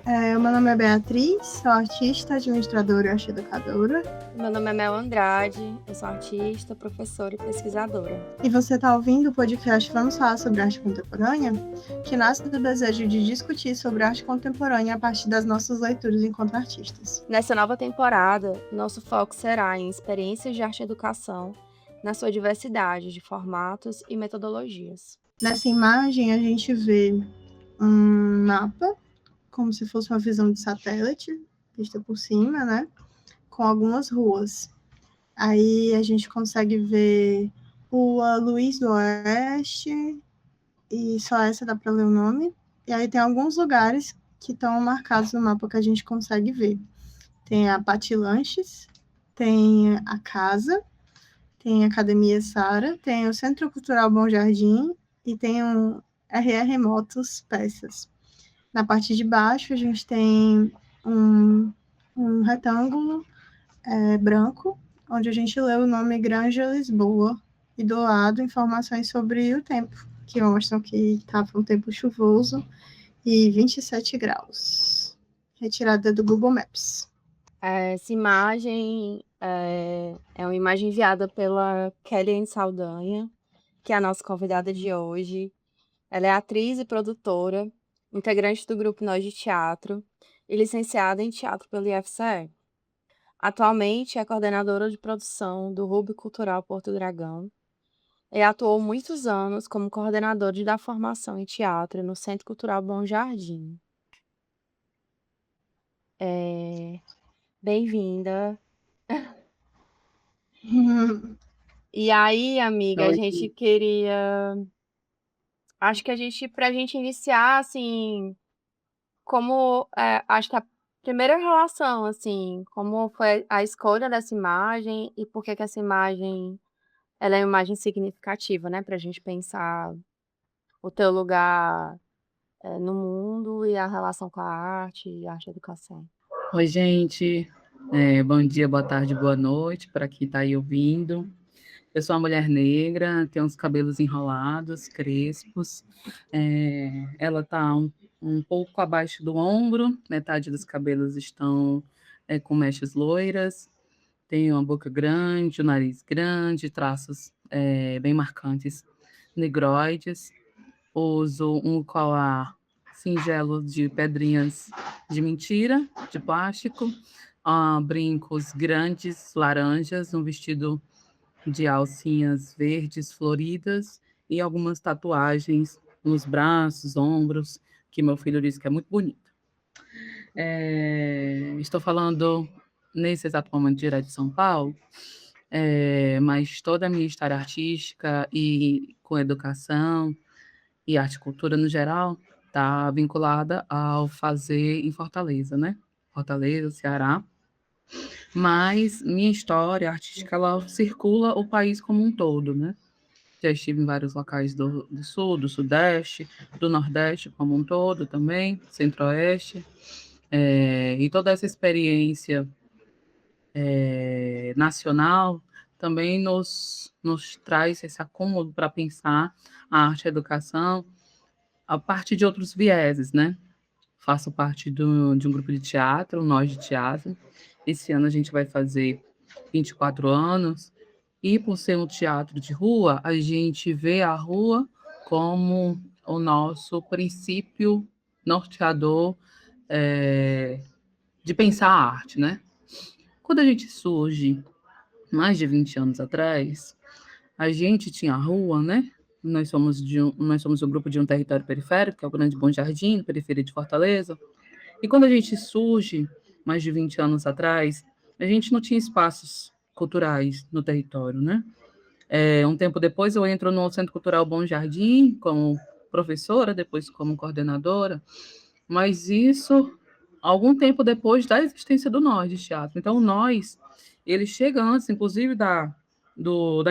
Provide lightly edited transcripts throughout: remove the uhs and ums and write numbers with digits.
Meu nome é Beatriz, sou artista, administradora e arte educadora. Meu nome é Mel Andrade, eu sou artista, professora e pesquisadora. E você está ouvindo o podcast Vamos Falar sobre Arte Contemporânea, que nasce do desejo de discutir sobre arte contemporânea a partir das nossas leituras enquanto artistas. Nessa nova temporada, nosso foco será em experiências de arte e educação, na sua diversidade de formatos e metodologias. Nessa imagem, a gente vê um mapa, como se fosse uma visão de satélite, vista por cima, né? Com algumas ruas. Aí a gente consegue ver Rua Luiz do Oeste, e só essa dá para ler o nome. E aí tem alguns lugares que estão marcados no mapa que a gente consegue ver. Tem a Pati Lanches, tem a Casa, tem a Academia Sara, tem o Centro Cultural Bom Jardim e tem o RR Motos Peças. Na parte de baixo, a gente tem um retângulo branco, onde a gente lê o nome Granja Lisboa, e do lado informações sobre o tempo, que mostram que estava um tempo chuvoso e 27 graus. Retirada do Google Maps. Essa imagem é uma imagem enviada pela Kellyanne Saldanha, que é a nossa convidada de hoje. Ela é atriz e produtora, integrante do grupo Nós de Teatro e licenciada em teatro pelo IFCE. Atualmente é coordenadora de produção do Hub Cultural Porto Dragão e atuou muitos anos como coordenadora da formação em teatro no Centro Cultural Bom Jardim. Bem-vinda. E aí, amiga, a gente queria... Acho que pra gente iniciar, assim, acho que a primeira relação, assim, como foi a escolha dessa imagem e por que que essa imagem, ela é uma imagem significativa, né, pra gente pensar o teu lugar no mundo e a relação com a arte e arte e educação. Oi, gente. Bom dia, boa tarde, boa noite para quem está aí ouvindo. Eu sou uma mulher negra, tenho os cabelos enrolados, crespos. Ela está um pouco abaixo do ombro, metade dos cabelos estão com mechas loiras. Tenho uma boca grande, o nariz grande, traços bem marcantes, negroides. Uso um colar singelo de pedrinhas de mentira, de plástico, brincos grandes, laranjas, um vestido de alcinhas verdes floridas e algumas tatuagens nos braços, ombros, que meu filho disse que é muito bonito. Estou falando nesse exato momento direto de São Paulo, mas toda a minha história artística e com educação e arte e cultura no geral está vinculada ao fazer em Fortaleza, né? Fortaleza, Ceará. Mas minha história artística, ela circula o país como um todo, né? Já estive em vários locais do Sul, do Sudeste, do Nordeste como um todo também, Centro-Oeste. E toda essa experiência nacional também nos traz esse acúmulo para pensar a arte e a educação a partir de outros vieses, né? Faço parte de um grupo de teatro, Nós de Teatro. Esse ano a gente vai fazer 24 anos. E por ser um teatro de rua, a gente vê a rua como o nosso princípio norteador de pensar a arte, né? Quando a gente surge, mais de 20 anos atrás, a gente tinha a rua, né? Nós somos um grupo de um território periférico, que é o Grande Bom Jardim, periferia de Fortaleza. E quando a gente surge, mais de 20 anos atrás, a gente não tinha espaços culturais no território, né? Um tempo depois eu entro no Centro Cultural Bom Jardim como professora, depois como coordenadora, mas isso algum tempo depois da existência do Nós de Teatro. Então, o Nós, ele chega antes, inclusive, da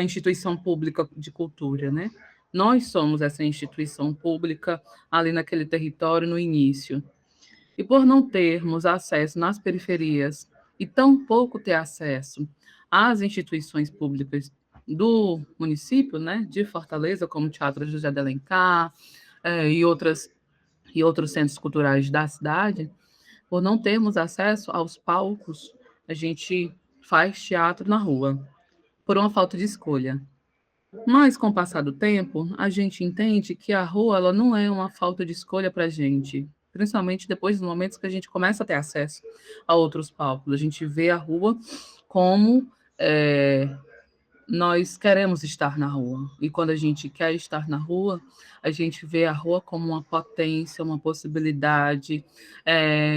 instituição pública de cultura, né? Nós somos essa instituição pública ali naquele território no início. E por não termos acesso nas periferias e tampouco ter acesso às instituições públicas do município, né, de Fortaleza, como o Teatro José de Alencar, e outros centros culturais da cidade, por não termos acesso aos palcos, a gente faz teatro na rua, por uma falta de escolha. Mas, com o passar do tempo, a gente entende que a rua ela não é uma falta de escolha para a gente, principalmente depois dos momentos que a gente começa a ter acesso a outros palcos. A gente vê a rua como nós queremos estar na rua. E quando a gente quer estar na rua, a gente vê a rua como uma potência, uma possibilidade,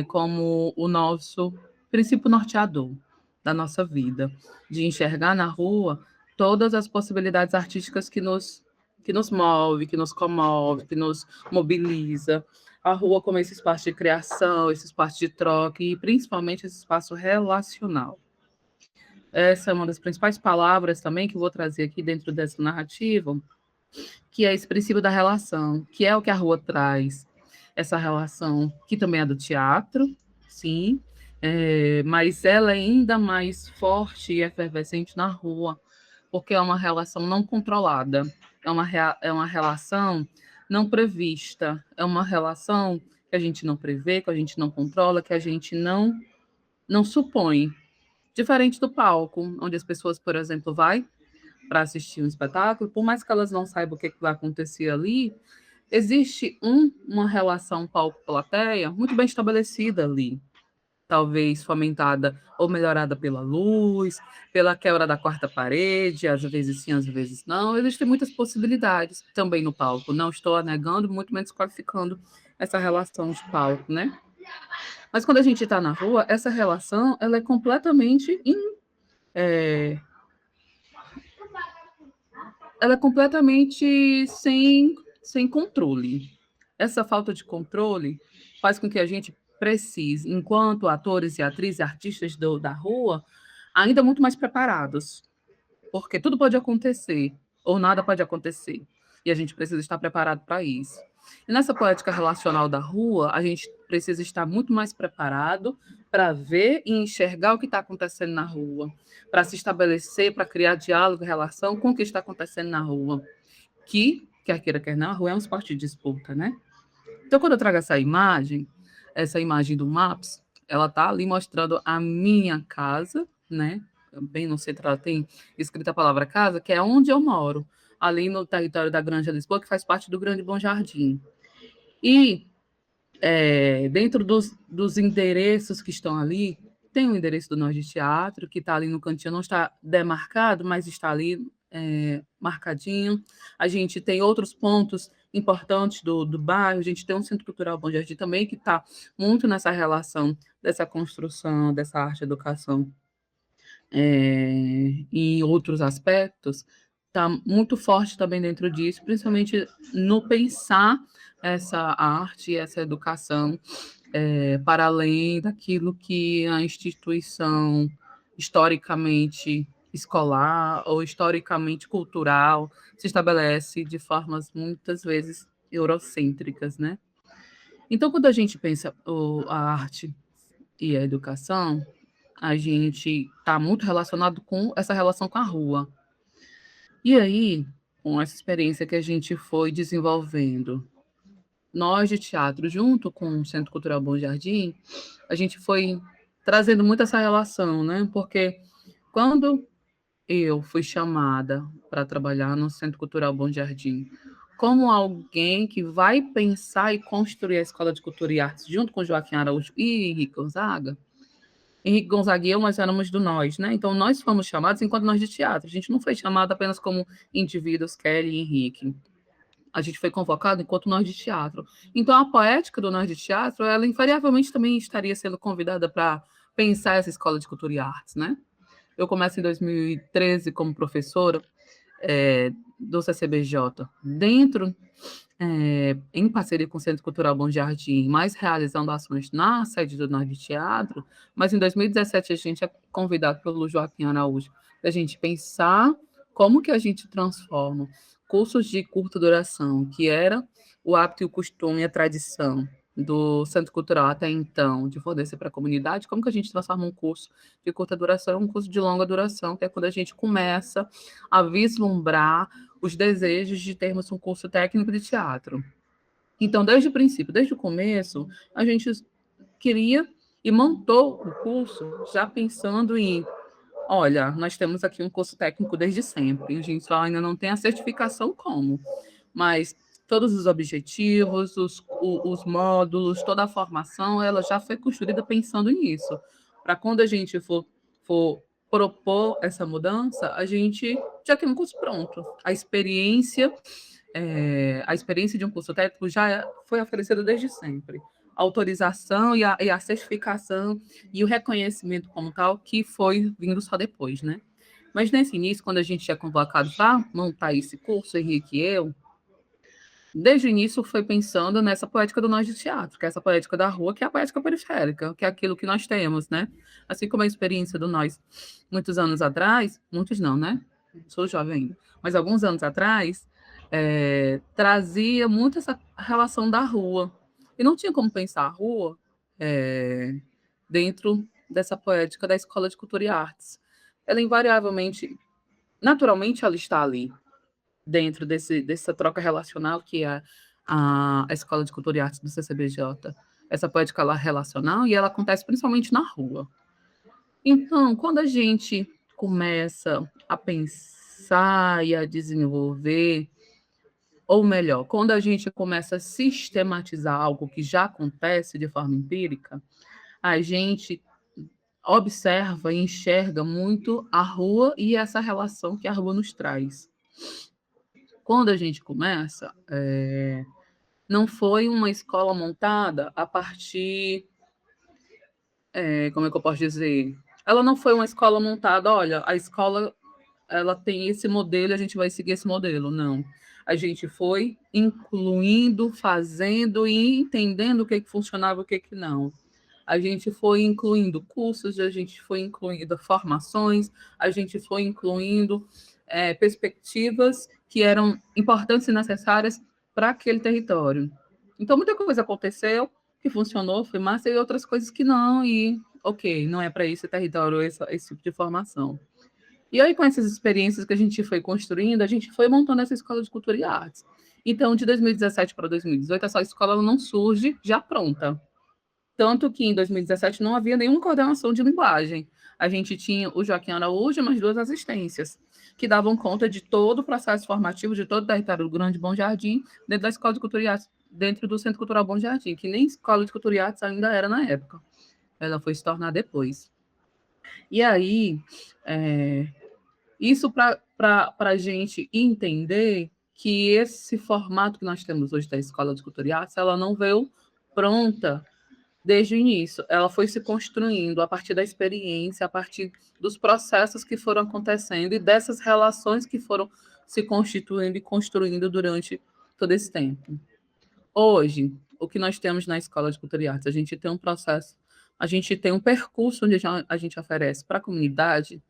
como o nosso princípio norteador da nossa vida, de enxergar na rua todas as possibilidades artísticas que nos move, que nos comove, que nos mobiliza. A rua como esse espaço de criação, esse espaço de troca e principalmente esse espaço relacional. Essa é uma das principais palavras também que eu vou trazer aqui dentro dessa narrativa, que é esse princípio da relação, que é o que a rua traz. Essa relação que também é do teatro, sim, mas ela é ainda mais forte e efervescente na rua, porque é uma relação não controlada, é uma relação não prevista, é uma relação que a gente não prevê, que a gente não controla, que a gente não supõe. Diferente do palco, onde as pessoas, por exemplo, vai para assistir um espetáculo, por mais que elas não saibam o que vai acontecer ali, existe uma relação palco-plateia muito bem estabelecida ali, talvez fomentada ou melhorada pela luz, pela quebra da quarta parede, às vezes sim, às vezes não. Existem muitas possibilidades também no palco. Não estou negando, muito menos qualificando essa relação de palco, né? Mas quando a gente está na rua, essa relação ela é completamente ela é completamente sem controle. Essa falta de controle faz com que a gente precise, enquanto atores e atrizes, artistas da rua, ainda muito mais preparados, porque tudo pode acontecer, ou nada pode acontecer, e a gente precisa estar preparado para isso. E nessa poética relacional da rua, a gente precisa estar muito mais preparado para ver e enxergar o que está acontecendo na rua, para se estabelecer, para criar diálogo, relação com o que está acontecendo na rua, que, quer queira, quer não, a rua é um esporte de disputa, né? Então, quando eu trago essa imagem do Maps, ela está ali mostrando a minha casa, né? Bem no centro ela tem escrita a palavra casa, que é onde eu moro, ali no território da Granja Lisboa, que faz parte do Grande Bom Jardim. E dentro dos endereços que estão ali, tem o endereço do Nord Teatro, que está ali no cantinho, não está demarcado, mas está ali marcadinho. A gente tem outros pontos importantes do bairro, a gente tem um Centro Cultural Bom Jardim também, que está muito nessa relação dessa construção, dessa arte e educação em outros aspectos, está muito forte também dentro disso, principalmente no pensar essa arte, essa educação, para além daquilo que a instituição historicamente escolar ou historicamente cultural se estabelece de formas muitas vezes eurocêntricas, né? Então, quando a gente pensa a arte e a educação, a gente está muito relacionado com essa relação com a rua. E aí, com essa experiência que a gente foi desenvolvendo, nós de teatro, junto com o Centro Cultural Bom Jardim, a gente foi trazendo muito essa relação, né? Porque quando eu fui chamada para trabalhar no Centro Cultural Bom Jardim, como alguém que vai pensar e construir a Escola de Cultura e Artes junto com Joaquim Araújo e Henrique Gonzaga, Henrique Gonzaga e eu, nós éramos do nós, né? Então, nós fomos chamados enquanto nós de teatro. A gente não foi chamado apenas como indivíduos, Kelly e Henrique. A gente foi convocado enquanto nós de teatro. Então, a poética do nós de teatro, ela invariavelmente também estaria sendo convidada para pensar essa escola de cultura e artes, né? Eu começo em 2013 como professora do CCBJ, dentro em parceria com o Centro Cultural Bom Jardim, mais realizando ações na sede do Nós de Teatro, mas em 2017 a gente é convidado pelo Joaquim Araújo para a gente pensar como que a gente transforma cursos de curta duração, que era o hábito e o costume, a tradição do Centro Cultural até então, de fornecer para a comunidade, como que a gente transforma um curso de curta duração em um curso de longa duração, que é quando a gente começa a vislumbrar os desejos de termos um curso técnico de teatro. Então, desde o princípio, desde o começo, a gente queria e montou o curso já pensando em, olha, nós temos aqui um curso técnico desde sempre, a gente só ainda não tem a certificação como, mas todos os objetivos, os módulos, toda a formação, ela já foi construída pensando nisso. Para quando a gente for propor essa mudança, a gente já tem um curso pronto. A experiência de um curso técnico já foi oferecida desde sempre. A autorização e a certificação e o reconhecimento como tal, que foi vindo só depois, né? Mas nesse início, quando a gente tinha convocado para montar esse curso, Henrique e eu, desde o início foi pensando nessa poética do nós de teatro, que é essa poética da rua, que é a poética periférica, que é aquilo que nós temos, né? Assim como a experiência do nós, muitos anos atrás, muitos não, né? Sou jovem ainda, mas alguns anos atrás, trazia muito essa relação da rua. E não tinha como pensar a rua dentro dessa poética da Escola de Cultura e Artes. Ela invariavelmente, naturalmente, ela está ali, dentro dessa troca relacional que é a Escola de Cultura e Artes do CCBJ. Essa poética ela é relacional e ela acontece principalmente na rua. Então, quando a gente começa a pensar e a desenvolver, ou melhor, quando a gente começa a sistematizar algo que já acontece de forma empírica, a gente observa e enxerga muito a rua e essa relação que a rua nos traz. Quando a gente começa, não foi uma escola montada a partir, como é que eu posso dizer? Ela não foi uma escola montada, olha, a escola ela tem esse modelo e a gente vai seguir esse modelo. Não. A gente foi incluindo, fazendo e entendendo o que funcionava e o que não. A gente foi incluindo cursos, a gente foi incluindo formações, a gente foi incluindo perspectivas que eram importantes e necessárias para aquele território. Então, muita coisa aconteceu que funcionou, foi massa, e outras coisas que não, e ok, não é para esse território esse tipo de formação. E aí, com essas experiências que a gente foi construindo, a gente foi montando essa escola de cultura e artes. Então, de 2017 para 2018, essa escola não surge já pronta. Tanto que em 2017 não havia nenhuma coordenação de linguagem. A gente tinha o Joaquim Araújo e mais 2 assistências, que davam conta de todo o processo formativo de todo o território do Grande Bom Jardim, dentro da Escola de Cultura e Artes, dentro do Centro Cultural Bom Jardim, que nem Escola de Cultura e Artes ainda era na época. Ela foi se tornar depois. E aí, isso para a gente entender que esse formato que nós temos hoje da Escola de Cultura e Artes, ela não veio pronta desde o início. Ela foi se construindo a partir da experiência, a partir dos processos que foram acontecendo e dessas relações que foram se constituindo e construindo durante todo esse tempo. Hoje, o que nós temos na Escola de Cultura e Artes? A gente tem um processo, a gente tem um percurso onde a gente oferece para a comunidade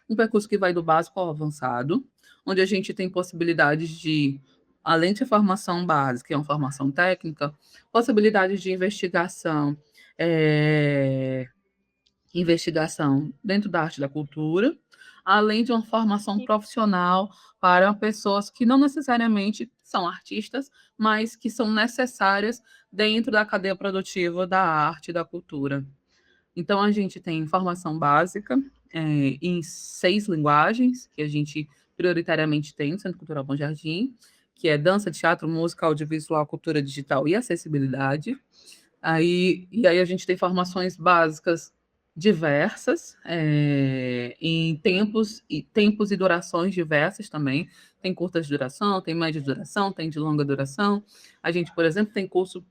um percurso que vai do básico ao avançado, onde a gente tem possibilidades de, além de formação básica, que é uma formação técnica, possibilidades de investigação, investigação dentro da arte e da cultura, além de uma formação profissional para pessoas que não necessariamente são artistas, mas que são necessárias dentro da cadeia produtiva da arte e da cultura. Então, a gente tem formação básica em 6 linguagens, que a gente prioritariamente tem no Centro Cultural Bom Jardim, que é dança, teatro, música, audiovisual, cultura digital e acessibilidade. E aí a gente tem formações básicas diversas, em tempos e durações diversas também. Tem curtas de duração, tem média de duração, tem de longa duração. A gente, por exemplo, tem curso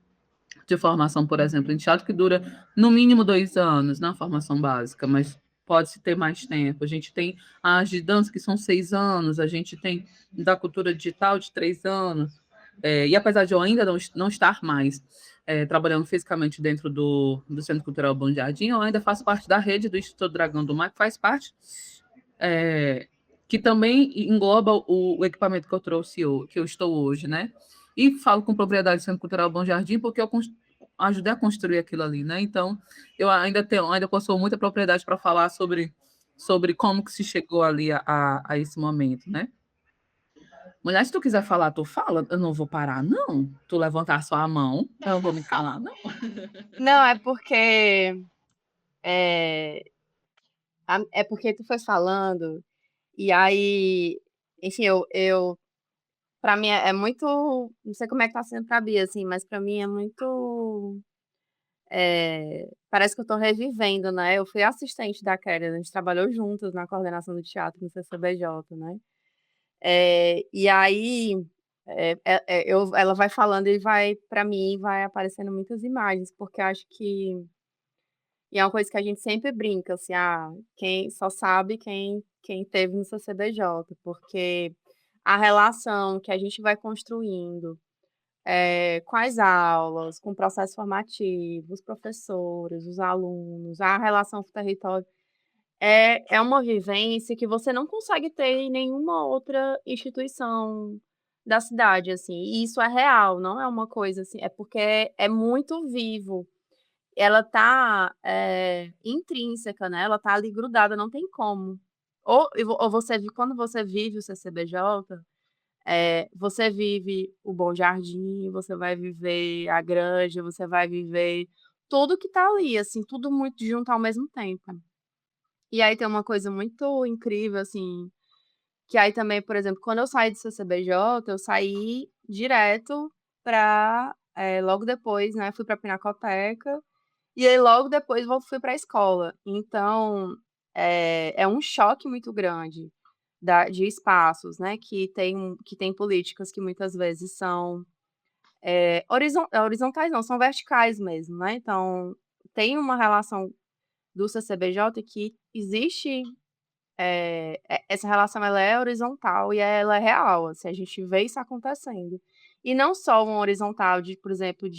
de formação, por exemplo, em teatro, que dura no mínimo 2 anos na formação básica, mas pode-se ter mais tempo. A gente tem as de dança, que são 6 anos, a gente tem da cultura digital de 3 anos. E apesar de eu ainda não estar mais trabalhando fisicamente dentro do Centro Cultural Bom Jardim, eu ainda faço parte da rede do Instituto Dragão do Mar, que faz parte, que também engloba o equipamento que eu trouxe, que eu estou hoje, né? E falo com propriedade do Centro Cultural Bom Jardim, porque eu ajudei a construir aquilo ali, né? Então, eu ainda possuo muita propriedade para falar sobre como que se chegou ali a esse momento, né? Mulher, se tu quiser falar, tu fala, eu não vou parar, não. Tu levantar só a mão, eu não vou me calar, não. Não, é porque É, é porque tu foi falando, e aí, enfim, pra mim é muito, não sei como é que tá sendo pra Bia, assim, mas pra mim é muito, parece que eu tô revivendo, né? Eu fui assistente da Kelly, a gente trabalhou juntos na coordenação do teatro no CCBJ, né? E aí, ela vai falando e vai, pra mim, vai aparecendo muitas imagens, porque eu acho que e é uma coisa que a gente sempre brinca, assim, quem só sabe quem teve no CCBJ, porque a relação que a gente vai construindo, com as aulas, com o processo formativo, os professores, os alunos, a relação com o território, é uma vivência que você não consegue ter em nenhuma outra instituição da cidade, assim, e isso é real, não é uma coisa assim, é porque é muito vivo. Ela tá, intrínseca, né, ela tá ali grudada, não tem como. Ou você quando você vive o CCBJ, você vive o Bom Jardim, você vai viver a Granja, você vai viver tudo que tá ali, assim, tudo muito junto ao mesmo tempo. E aí tem uma coisa muito incrível, assim, que aí também, por exemplo, quando eu saí do CCBJ, eu saí direto pra, logo depois, né, fui pra Pinacoteca, e aí logo depois fui para a escola. Então, é um choque muito grande de espaços, né, que tem políticas que muitas vezes são horizontais, não, são verticais mesmo, né? Então, tem uma relação do CCBJ que existe, essa relação ela é horizontal e ela é real, assim, a gente vê isso acontecendo. E não só uma horizontal de, por exemplo,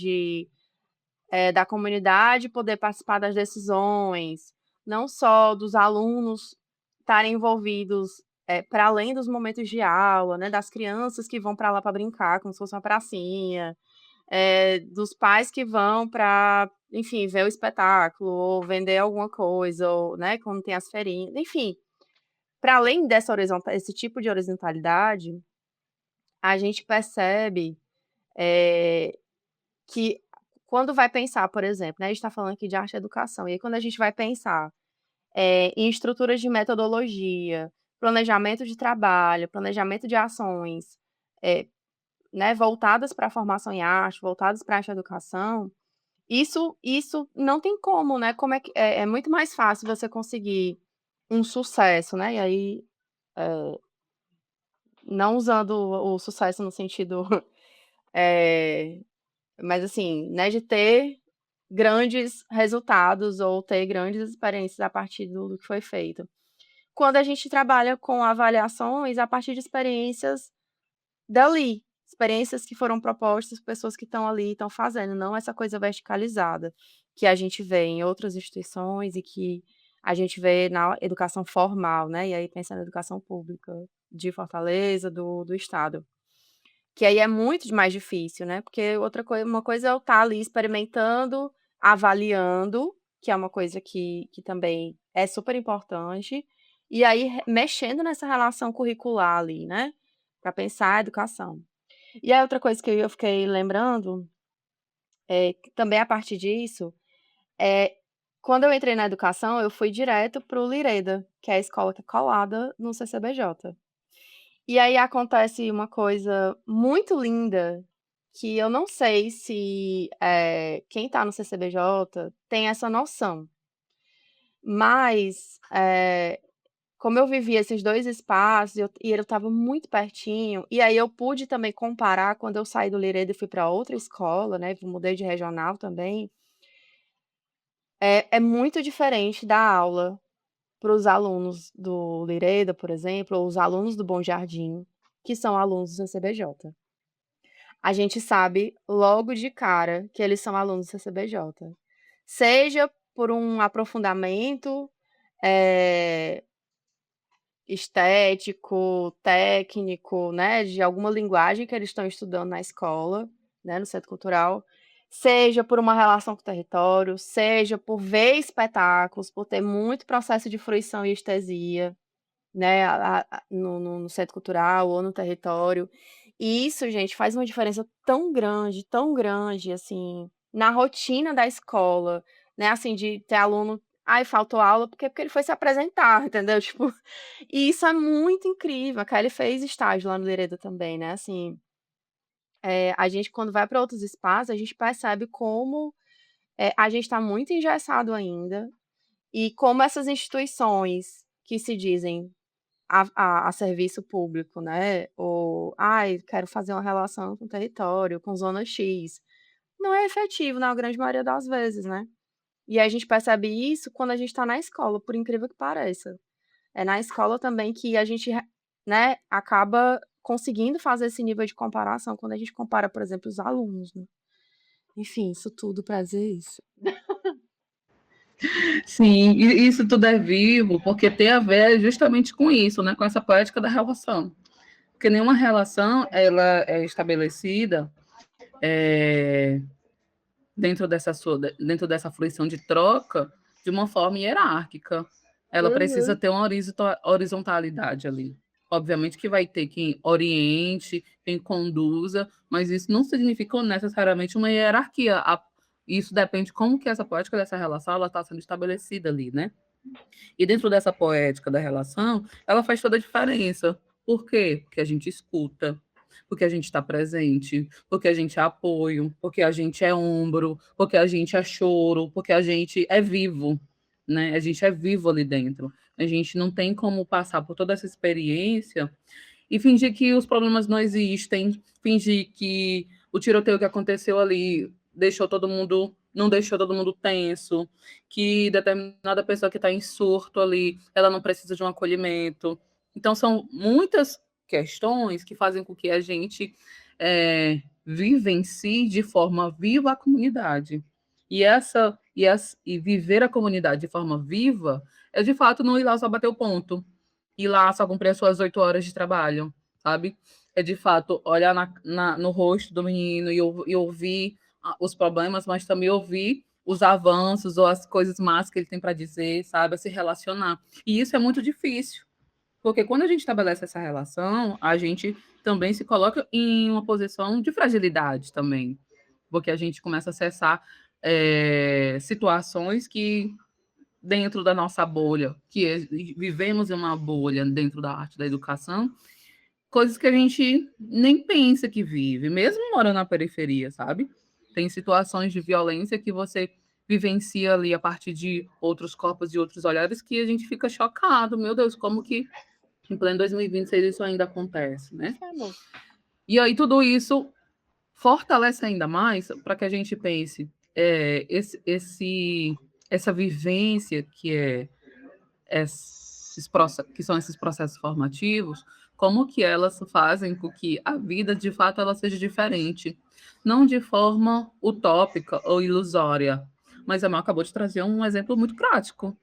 da comunidade poder participar das decisões, não só dos alunos estarem envolvidos, para além dos momentos de aula, né, das crianças que vão para lá para brincar, como se fosse uma pracinha, dos pais que vão para, enfim, ver o espetáculo ou vender alguma coisa, ou, né, quando tem as feirinhas, enfim, para além esse tipo de horizontalidade, a gente percebe, que quando vai pensar, por exemplo, né, a gente está falando aqui de arte e educação, e aí quando a gente vai pensar, em estruturas de metodologia, planejamento de trabalho, planejamento de ações, né, voltadas para a formação em arte, voltadas para a arte e educação, isso não tem como, né, como é muito mais fácil você conseguir um sucesso, né, e aí, não usando o sucesso no sentido, eh mas assim, né, de ter grandes resultados ou ter grandes experiências a partir do que foi feito. Quando a gente trabalha com avaliações a partir de experiências dali, experiências que foram propostas, pessoas que estão ali, estão fazendo, não essa coisa verticalizada que a gente vê em outras instituições e que a gente vê na educação formal, né, e aí pensando na educação pública de Fortaleza, do estado. Que aí é muito mais difícil, né, porque uma coisa é eu estar ali experimentando, avaliando, que é uma coisa que também é super importante, e aí mexendo nessa relação curricular ali, né, para pensar a educação. E a outra coisa que eu fiquei lembrando, que também a partir disso, é quando eu entrei na educação, eu fui direto para o Lireda, que é a escola que é colada no CCBJ. E aí acontece uma coisa muito linda, que eu não sei se, quem está no CCBJ tem essa noção, mas, como eu vivi esses 2 espaços e ele estava muito pertinho, e aí eu pude também comparar quando eu saí do Liredo e fui para outra escola, né, mudei de regional também, é muito diferente da aula para os alunos do Lireda, por exemplo, ou os alunos do Bom Jardim, que são alunos do CCBJ. A gente sabe logo de cara que eles são alunos do CCBJ. Seja por um aprofundamento, eh, estético, técnico, né, de alguma linguagem que eles estão estudando na escola, né, no centro cultural, seja por uma relação com o território, seja por ver espetáculos, por ter muito processo de fruição e estesia, né, no centro cultural ou no território. E isso, gente, faz uma diferença tão grande, assim, na rotina da escola, né, assim, de ter aluno Ai, faltou aula porque ele foi se apresentar, entendeu? Tipo, e isso é muito incrível. A Kelly fez estágio lá no Lereda também, né? Assim, a gente, quando vai para outros espaços, a gente percebe como a gente está muito engessado ainda e como essas instituições que se dizem a serviço público, né? Ou, ai, quero fazer uma relação com o território, com zona X. Não é efetivo na grande maioria das vezes, né? E a gente percebe isso quando a gente está na escola, por incrível que pareça. É na escola também que a gente, né, acaba conseguindo fazer esse nível de comparação quando a gente compara, por exemplo, os alunos, né? Enfim, isso tudo para dizer isso. Sim, e isso tudo é vivo, porque tem a ver justamente com isso, né? Com essa poética da relação. Porque nenhuma relação ela é estabelecida dentro dessa fruição de troca de uma forma hierárquica. Ela precisa Uhum. ter uma horizontalidade ali. Obviamente que vai ter quem oriente, quem conduza, mas isso não significa necessariamente uma hierarquia. Isso depende de como que essa poética dessa relação está sendo estabelecida ali, né? E dentro dessa poética da relação, ela faz toda a diferença. Por quê? Porque a gente escuta, porque a gente está presente, porque a gente é apoio, porque a gente é ombro, porque a gente é choro, porque a gente é vivo, né? A gente é vivo ali dentro. A gente não tem como passar por toda essa experiência e fingir que os problemas não existem, fingir que o tiroteio que aconteceu ali não deixou todo mundo tenso, que determinada pessoa que está em surto ali, ela não precisa de um acolhimento. Então, são muitas questões que fazem com que a gente vivencie de forma viva a comunidade. E viver a comunidade de forma viva é, de fato, não ir lá só bater o ponto, ir lá só cumprir as suas 8 horas de trabalho, sabe? É, de fato, olhar no rosto do menino e ouvir os problemas, mas também ouvir os avanços ou as coisas más que ele tem para dizer, sabe? A se relacionar. E isso é muito difícil, porque quando a gente estabelece essa relação, a gente também se coloca em uma posição de fragilidade também, porque a gente começa a acessar situações que dentro da nossa bolha, vivemos em uma bolha dentro da arte da educação, coisas que a gente nem pensa que vive, mesmo morando na periferia, sabe? Tem situações de violência que você vivencia ali a partir de outros corpos e outros olhares que a gente fica chocado. Meu Deus, como que em pleno 2026 isso ainda acontece, né? E aí tudo isso fortalece ainda mais para que a gente pense essa vivência que são esses processos formativos, como que elas fazem com que a vida, de fato, ela seja diferente. Não de forma utópica ou ilusória, mas a Mel acabou de trazer um exemplo muito prático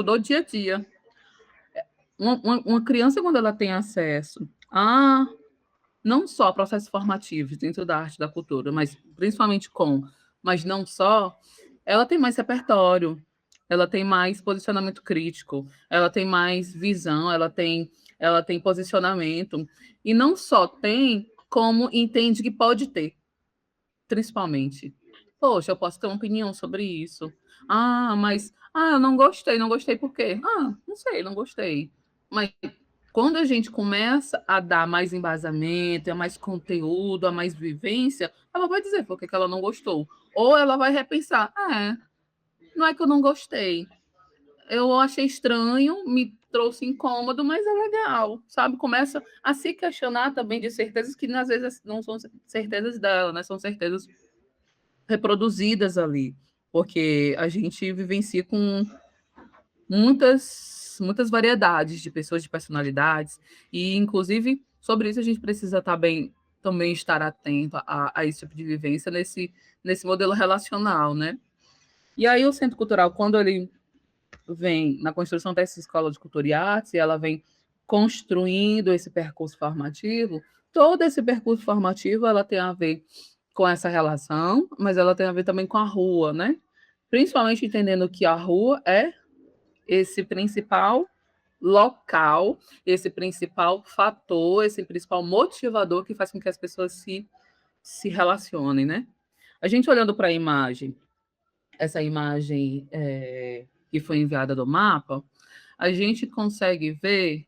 do dia a dia. Uma criança, quando ela tem acesso a não só processos formativos dentro da arte e da cultura, mas principalmente mas não só, ela tem mais repertório, ela tem mais posicionamento crítico, ela tem mais visão, ela tem posicionamento, e não só tem, como entende que pode ter, principalmente. Poxa, eu posso ter uma opinião sobre isso. Eu não gostei por quê? Não sei, não gostei. Mas quando a gente começa a dar mais embasamento, a mais conteúdo, a mais vivência, ela vai dizer por que ela não gostou. Ou ela vai repensar, não é que eu não gostei. Eu achei estranho, me trouxe incômodo, mas é legal, sabe? Começa a se questionar também de certezas que às vezes não são certezas dela, né? São certezas reproduzidas ali, porque a gente vivencia com muitas variedades de pessoas, de personalidades, e inclusive sobre isso a gente precisa também estar atento a esse tipo de vivência nesse modelo relacional, né? E aí o Centro Cultural, quando ele vem na construção dessa escola de cultura e artes, e ela vem construindo esse percurso formativo, todo esse percurso formativo ela tem a ver com essa relação, mas ela tem a ver também com a rua, né? Principalmente entendendo que a rua é esse principal local, esse principal fator, esse principal motivador que faz com que as pessoas se relacionem, né? A gente olhando para a imagem essa imagem que foi enviada do mapa, a gente consegue ver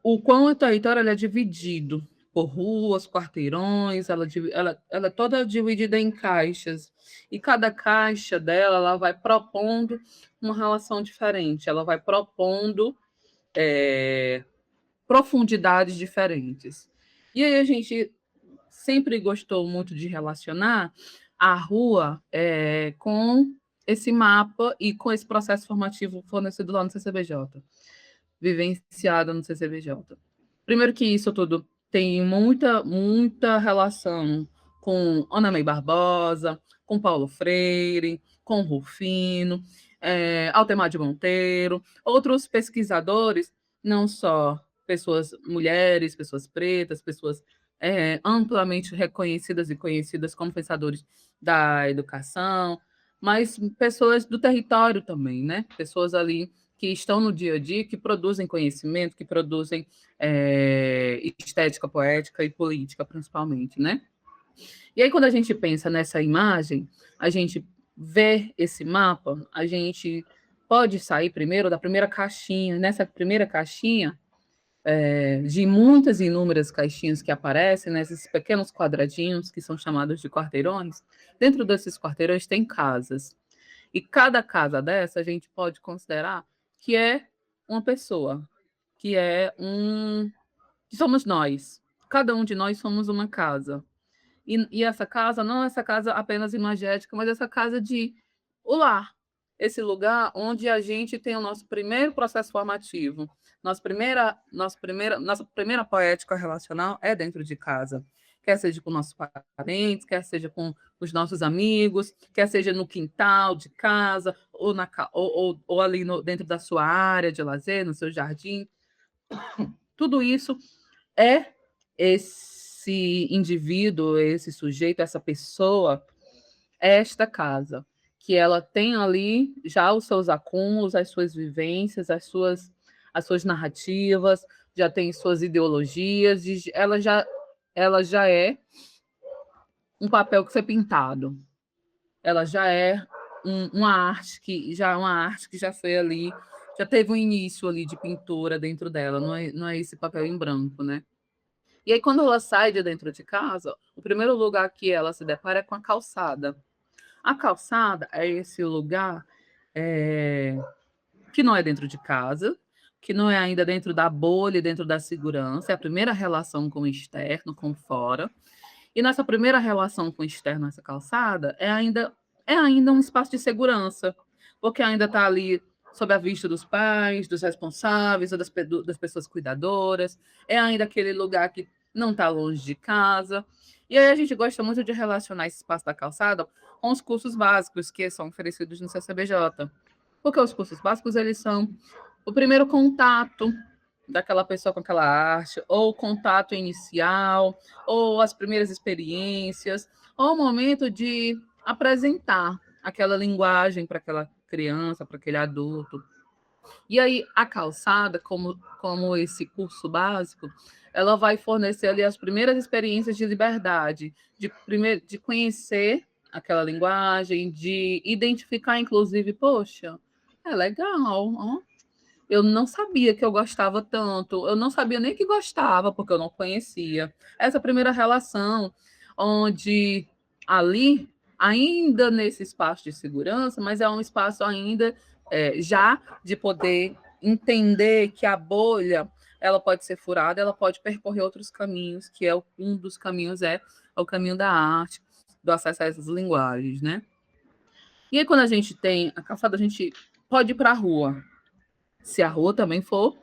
o quão o território é dividido por ruas, quarteirões, ela é toda dividida em caixas. E cada caixa dela, ela vai propondo uma relação diferente, ela vai propondo profundidades diferentes. E aí a gente sempre gostou muito de relacionar a rua com esse mapa e com esse processo formativo fornecido lá no CCBJ, vivenciado no CCBJ. Primeiro que isso tudo tem muita relação com Ana May Barbosa, com Paulo Freire, com Rufino, Altemar de Monteiro, outros pesquisadores, não só pessoas mulheres, pessoas pretas, pessoas amplamente reconhecidas e conhecidas como pensadores da educação, mas pessoas do território também, né? Pessoas ali que estão no dia a dia, que produzem conhecimento, que produzem estética poética e política, principalmente, né? E aí, quando a gente pensa nessa imagem, a gente vê esse mapa, a gente pode sair primeiro da primeira caixinha. Nessa primeira caixinha, de muitas e inúmeras caixinhas que aparecem, nesses pequenos quadradinhos que são chamados de quarteirões, dentro desses quarteirões tem casas. E cada casa dessa a gente pode considerar que é uma pessoa, que que somos nós. Cada um de nós somos uma casa. E essa casa não é essa casa apenas imagética, mas essa casa de o lar. Esse lugar onde a gente tem o nosso primeiro processo formativo. Nossa primeira poética relacional é dentro de casa. Quer seja com nossos parentes, quer seja com os nossos amigos, quer seja no quintal de casa, ou ali dentro da sua área de lazer, no seu jardim. Tudo isso é esse indivíduo, esse sujeito, essa pessoa, esta casa, que ela tem ali já os seus acúmulos, as suas vivências, as suas narrativas, já tem suas ideologias, e ela já é um papel que foi pintado. Ela já é uma arte que já foi ali, já teve um início ali de pintura dentro dela, não é esse papel em branco, né? E aí, quando ela sai de dentro de casa, o primeiro lugar que ela se depara é com a calçada. A calçada é esse lugar que não é dentro de casa, que não é ainda dentro da bolha, dentro da segurança, é a primeira relação com o externo, com o fora. E nessa primeira relação com o externo, essa calçada, é ainda um espaço de segurança, porque ainda está ali sob a vista dos pais, dos responsáveis, ou das pessoas cuidadoras, é ainda aquele lugar que não está longe de casa. E aí a gente gosta muito de relacionar esse espaço da calçada com os cursos básicos que são oferecidos no CCBJ. Porque os cursos básicos, eles são o primeiro contato daquela pessoa com aquela arte, ou o contato inicial, ou as primeiras experiências, ou o momento de apresentar aquela linguagem para aquela criança, para aquele adulto. E aí a calçada, como esse curso básico, ela vai fornecer ali as primeiras experiências de liberdade, de conhecer aquela linguagem, de identificar, inclusive, poxa, é legal, ó. Eu não sabia que eu gostava tanto, eu não sabia nem que gostava, porque eu não conhecia. Essa primeira relação, onde ali, ainda nesse espaço de segurança, mas é um espaço ainda já de poder entender que a bolha ela pode ser furada, ela pode percorrer outros caminhos, que um dos caminhos é o caminho da arte, do acesso a essas linguagens, né? E aí, quando a gente tem a calçada, a gente pode ir para a rua. Se a rua também for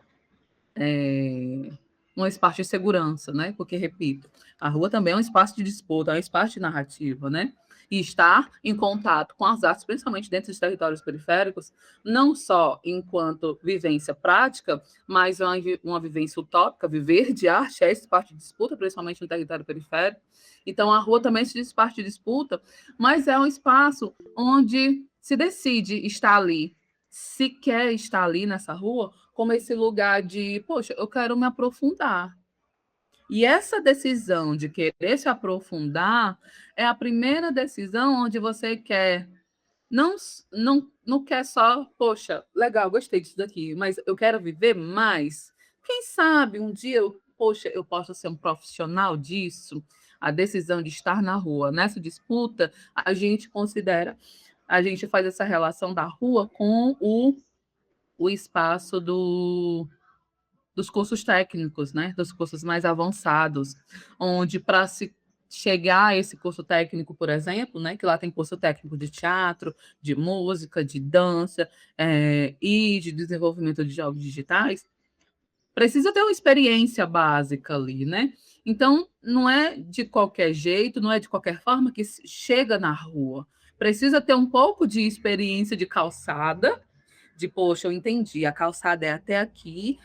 um espaço de segurança, né? Porque, repito, a rua também é um espaço de disputa, é um espaço de narrativa, né? E estar em contato com as artes, principalmente dentro dos territórios periféricos, não só enquanto vivência prática, mas uma vivência utópica, viver de arte é esse espaço de disputa, principalmente no território periférico. Então, a rua também se espaço de disputa, mas é um espaço onde se decide estar ali, se quer estar ali nessa rua, como esse lugar de, poxa, eu quero me aprofundar. E essa decisão de querer se aprofundar é a primeira decisão onde você quer não, não quer só, poxa, legal, gostei disso daqui, mas eu quero viver mais. Quem sabe um dia poxa, eu posso ser um profissional disso? A decisão de estar na rua. Nessa disputa, a gente considera, a gente faz essa relação da rua com o espaço dos cursos técnicos, né? Dos cursos mais avançados, onde para se chegar a esse curso técnico, por exemplo, né? Que lá tem curso técnico de teatro, de música, de dança e de desenvolvimento de jogos digitais, precisa ter uma experiência básica ali, né? Então, não é de qualquer jeito, não é de qualquer forma que chega na rua. Precisa ter um pouco de experiência de calçada, de, poxa, eu entendi, a calçada é até aqui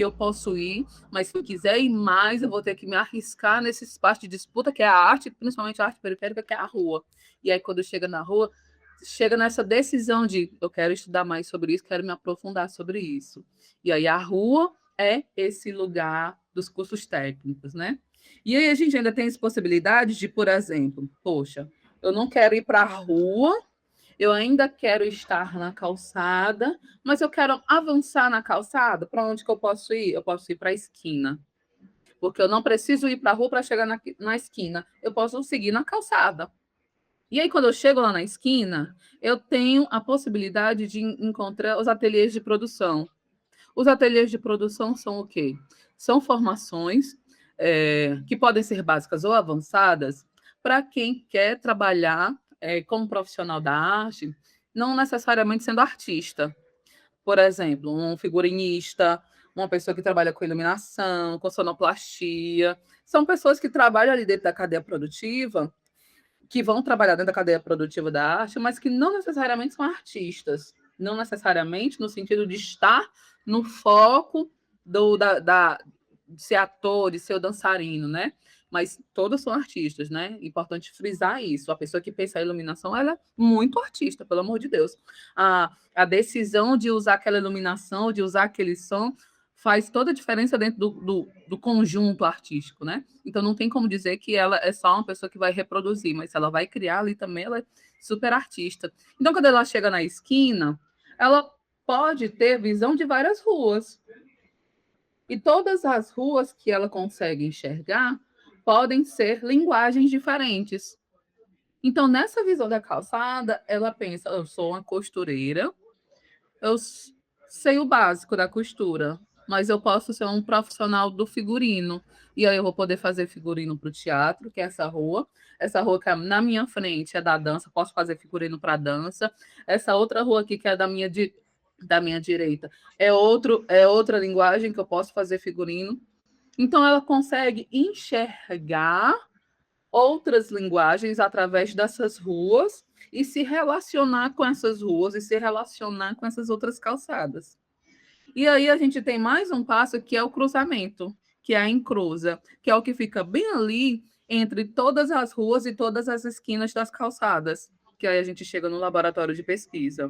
eu posso ir, mas se eu quiser ir mais, eu vou ter que me arriscar nesse espaço de disputa, que é a arte, principalmente a arte periférica, que é a rua. E aí, quando chega na rua, chega nessa decisão de eu quero estudar mais sobre isso, quero me aprofundar sobre isso. E aí, a rua é esse lugar dos cursos técnicos, né? E aí, a gente ainda tem essa possibilidade de, por exemplo, poxa, eu não quero ir para a rua, eu ainda quero estar na calçada, mas eu quero avançar na calçada. Para onde que eu posso ir? Eu posso ir para a esquina. Porque eu não preciso ir para a rua para chegar na esquina. Eu posso seguir na calçada. E aí, quando eu chego lá na esquina, eu tenho a possibilidade de encontrar os ateliês de produção. Os ateliês de produção são o quê? São formações que podem ser básicas ou avançadas para quem quer trabalhar como profissional da arte, não necessariamente sendo artista. Por exemplo, um figurinista, uma pessoa que trabalha com iluminação, com sonoplastia. São pessoas que trabalham ali dentro da cadeia produtiva, que vão trabalhar dentro da cadeia produtiva da arte, mas que não necessariamente são artistas. Não necessariamente no sentido de estar no foco de ser ator, de ser o dançarino, né? Mas todos são artistas, né? Importante frisar isso. A pessoa que pensa em iluminação, ela é muito artista, pelo amor de Deus. A decisão de usar aquela iluminação, de usar aquele som, faz toda a diferença dentro do conjunto artístico, né? Então não tem como dizer que ela é só uma pessoa que vai reproduzir, mas se ela vai criar ali também, ela é super artista. Então, quando ela chega na esquina, ela pode ter visão de várias ruas. E todas as ruas que ela consegue enxergar podem ser linguagens diferentes. Então, nessa visão da calçada, ela pensa: eu sou uma costureira, eu sei o básico da costura, mas eu posso ser um profissional do figurino. E aí eu vou poder fazer figurino para o teatro, que é essa rua. Essa rua que é na minha frente é da dança, posso fazer figurino para dança. Essa outra rua aqui, que é da minha direita, é outra linguagem que eu posso fazer figurino. Então ela consegue enxergar outras linguagens através dessas ruas e se relacionar com essas ruas e se relacionar com essas outras calçadas. E aí a gente tem mais um passo que é o cruzamento, que é a encruza, que é o que fica bem ali entre todas as ruas e todas as esquinas das calçadas, que aí a gente chega no laboratório de pesquisa,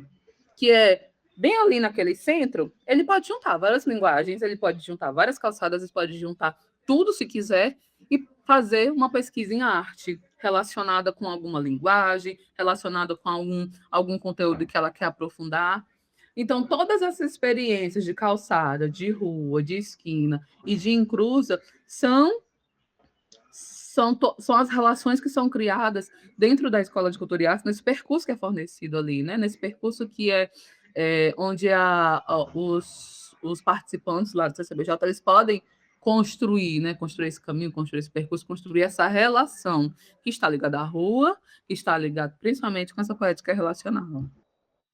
que é bem ali naquele centro. Ele pode juntar várias linguagens, ele pode juntar várias calçadas, ele pode juntar tudo se quiser e fazer uma pesquisa em arte relacionada com alguma linguagem, relacionada com algum conteúdo que ela quer aprofundar. Então, todas essas experiências de calçada, de rua, de esquina e de encruza são as relações que são criadas dentro da Escola de Cultura e Artes, nesse percurso que é fornecido ali, né? Nesse percurso que onde os participantes lá do CCBJ eles podem construir, né? Construir esse caminho, construir esse percurso, construir essa relação que está ligada à rua, que está ligada principalmente com essa poética relacional.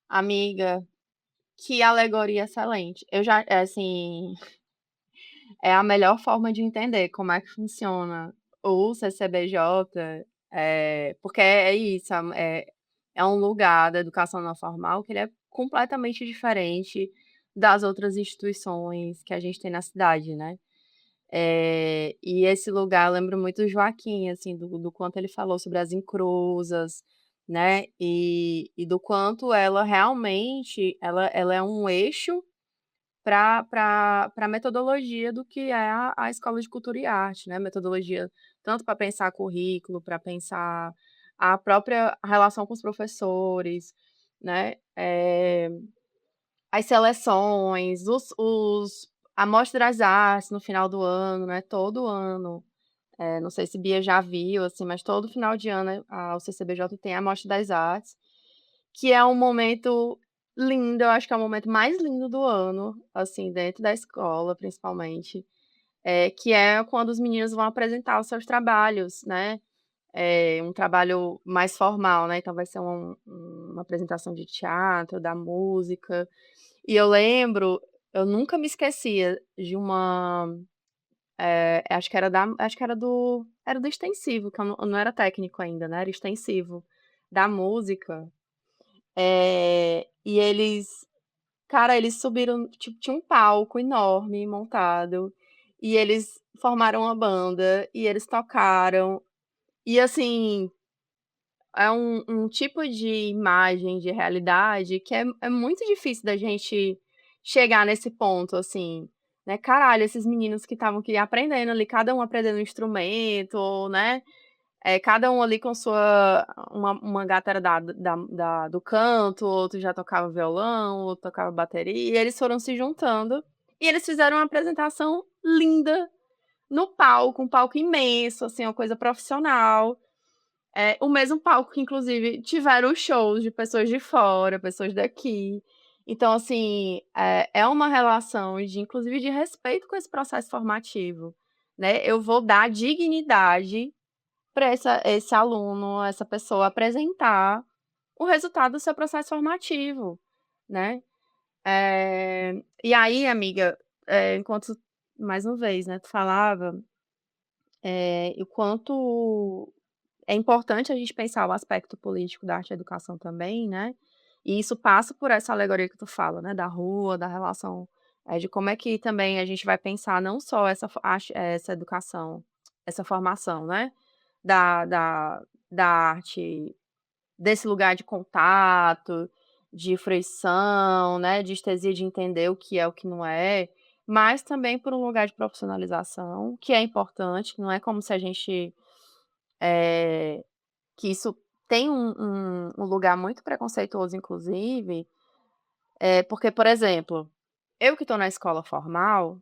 Amiga, que alegoria excelente. Eu já, assim, é a melhor forma de entender como é que funciona o CCBJ, porque é isso, é um lugar da educação não formal que ele é completamente diferente das outras instituições que a gente tem na cidade, né? E esse lugar eu lembro muito do Joaquim, assim, do quanto ele falou sobre as encruzas, né? E do quanto ela realmente ela é um eixo para a metodologia do que é a escola de cultura e arte, né? Metodologia tanto para pensar currículo, para pensar a própria relação com os professores, né? As seleções, a Mostra das Artes no final do ano, né? Todo ano. Não sei se Bia já viu, assim, mas todo final de ano o CCBJ tem a Mostra das Artes, que é um momento lindo, eu acho que é o momento mais lindo do ano, assim, dentro da escola, principalmente, que é quando os meninos vão apresentar os seus trabalhos, né? Um trabalho mais formal, né? Então vai ser uma apresentação de teatro, da música. E eu lembro, eu nunca me esquecia de acho que era do extensivo, que eu não era técnico ainda, né? Era extensivo da música. E cara, eles subiram, tipo, tinha um palco enorme montado, e eles formaram uma banda, e eles tocaram. E assim, é um tipo de imagem, de realidade, que é muito difícil da gente chegar nesse ponto, assim, né? Caralho, esses meninos que estavam aqui aprendendo ali, cada um aprendendo um instrumento, né? Cada um ali com sua. Uma gata era do canto, outro já tocava violão, outro tocava bateria, e eles foram se juntando e eles fizeram uma apresentação linda no palco, um palco imenso, assim, uma coisa profissional. O mesmo palco que, inclusive, tiveram shows de pessoas de fora, pessoas daqui. Então, assim, é uma relação inclusive, de respeito com esse processo formativo, né? Eu vou dar dignidade para esse aluno, essa pessoa apresentar o resultado do seu processo formativo, né? E aí, amiga, enquanto mais uma vez, né, tu falava, o quanto é importante a gente pensar o aspecto político da arte e educação também, né? E isso passa por essa alegoria que tu fala, né, da rua, da relação, de como é que também a gente vai pensar não só essa educação, essa formação, né, da da da arte, desse lugar de contato, de fruição, né, de estesia de entender o que é, o que não é, mas também por um lugar de profissionalização, que é importante, não é como se a gente, que isso tem um lugar muito preconceituoso inclusive, porque, por exemplo, eu que estou na escola formal,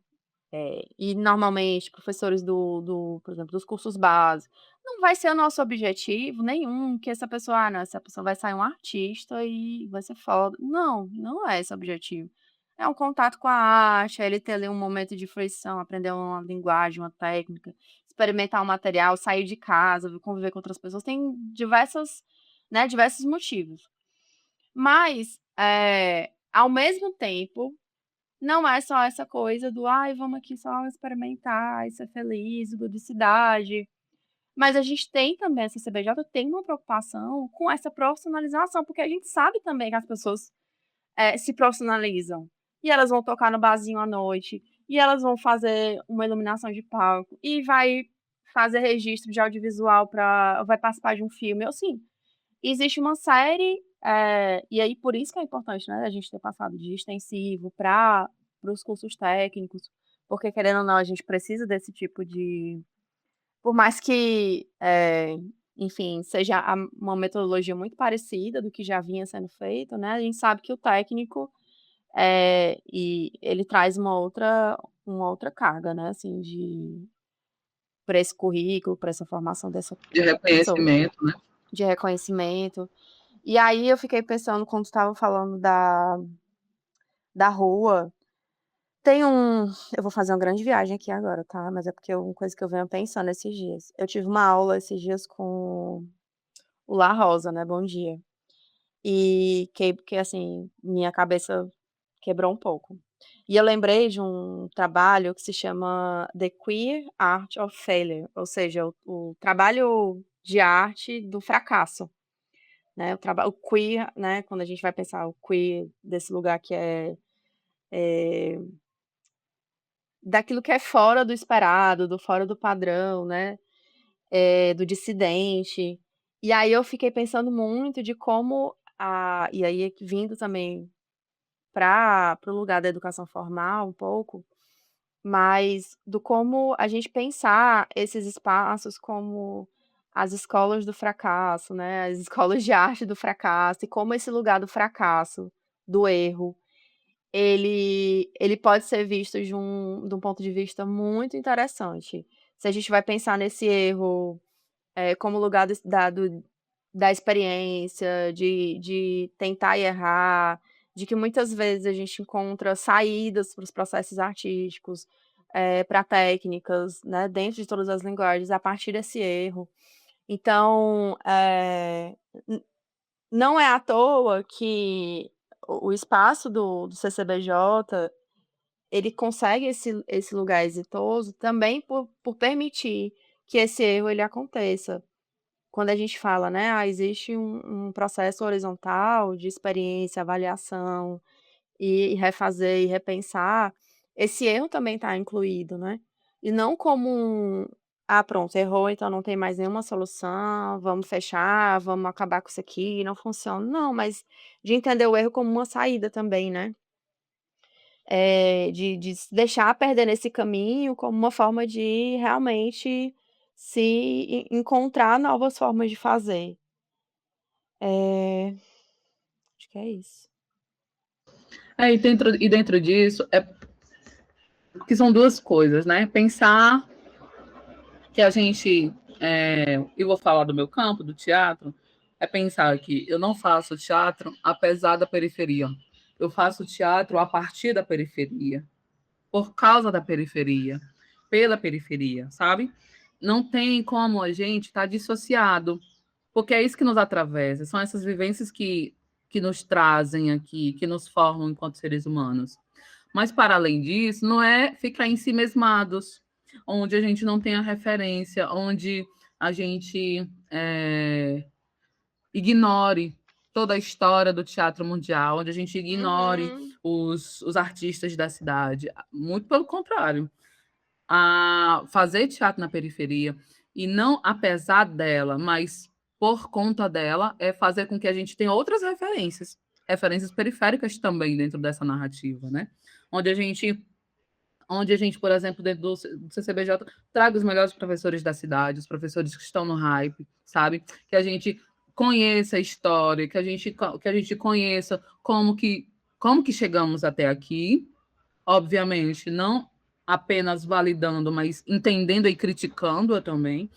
e normalmente professores por exemplo, dos cursos básicos, não vai ser o nosso objetivo nenhum que essa pessoa, não, essa pessoa vai sair um artista e vai ser foda. Não, não é esse o objetivo. É um contato com a arte, é ele ter ali um momento de fruição, aprender uma linguagem, uma técnica, experimentar um material, sair de casa, conviver com outras pessoas. Tem diversos motivos. Mas, ao mesmo tempo, não é só essa coisa do: "Ai, vamos aqui só experimentar e ser feliz, ludicidade". Mas a gente tem também, essa CBJ tem uma preocupação com essa profissionalização, porque a gente sabe também que as pessoas, se profissionalizam. E elas vão tocar no barzinho à noite, e elas vão fazer uma iluminação de palco, e vai fazer registro de audiovisual vai participar de um filme, assim, existe uma série, e aí por isso que é importante, né, a gente ter passado de extensivo para os cursos técnicos, porque querendo ou não a gente precisa desse tipo de, por mais que, enfim, seja uma metodologia muito parecida do que já vinha sendo feito, né, a gente sabe que o técnico, e ele traz uma outra carga, né, assim, para esse currículo, para essa formação dessa De pessoa, reconhecimento, né? de reconhecimento. E aí eu fiquei pensando quando tu estava falando da rua, eu vou fazer uma grande viagem aqui agora, tá, mas é porque é uma coisa que eu venho pensando esses dias. Eu tive uma aula esses dias com o La Rosa, né, Bom Dia, e que assim, minha cabeça quebrou um pouco. E eu lembrei de um trabalho que se chama The Queer Art of Failure, ou seja, o trabalho de arte do fracasso. Né, o queer, né, quando a gente vai pensar o queer desse lugar que é daquilo que é fora do esperado, do fora do padrão, né, do dissidente. E aí eu fiquei pensando muito de como e aí vindo também para o lugar da educação formal um pouco, mas do como a gente pensar esses espaços como as escolas do fracasso, né, as escolas de arte do fracasso, e como esse lugar do fracasso, do erro, ele pode ser visto de um ponto de vista muito interessante. Se a gente vai pensar nesse erro, como lugar da experiência, de tentar e errar, de que muitas vezes a gente encontra saídas para os processos artísticos, para técnicas, né, dentro de todas as linguagens, a partir desse erro. Então, n não é à toa que o espaço do CCBJ, ele consegue esse lugar exitoso também por permitir que esse erro ele aconteça. Quando a gente fala, né, existe um processo horizontal de experiência, avaliação, e refazer e repensar, esse erro também está incluído, né. E não como pronto, errou, então não tem mais nenhuma solução, vamos fechar, vamos acabar com isso aqui, não funciona. Não, mas de entender o erro como uma saída também, né. De se deixar perder nesse caminho como uma forma de realmente se encontrar novas formas de fazer. Acho que é isso. E dentro disso, que são duas coisas, né? Pensar que a gente, eu vou falar do meu campo, do teatro, é pensar que eu não faço teatro apesar da periferia. Eu faço teatro a partir da periferia, por causa da periferia, pela periferia, sabe? Não tem como a gente estar dissociado, porque é isso que nos atravessa, são essas vivências que nos trazem aqui, que nos formam enquanto seres humanos. Mas, para além disso, não é ficar em si mesmados, onde a gente não tem a referência, onde a gente ignore toda a história do teatro mundial, onde a gente ignore Uhum. os artistas da cidade. Muito pelo contrário. A fazer teatro na periferia, e não apesar dela, mas por conta dela, é fazer com que a gente tenha outras referências periféricas também dentro dessa narrativa, né? Onde a gente onde a gente, por exemplo, dentro do CCBJ, traga os melhores professores da cidade, os professores que estão no hype, sabe? Que a gente conheça a história, que a gente conheça como que chegamos até aqui, obviamente, não apenas validando, mas entendendo e criticando também,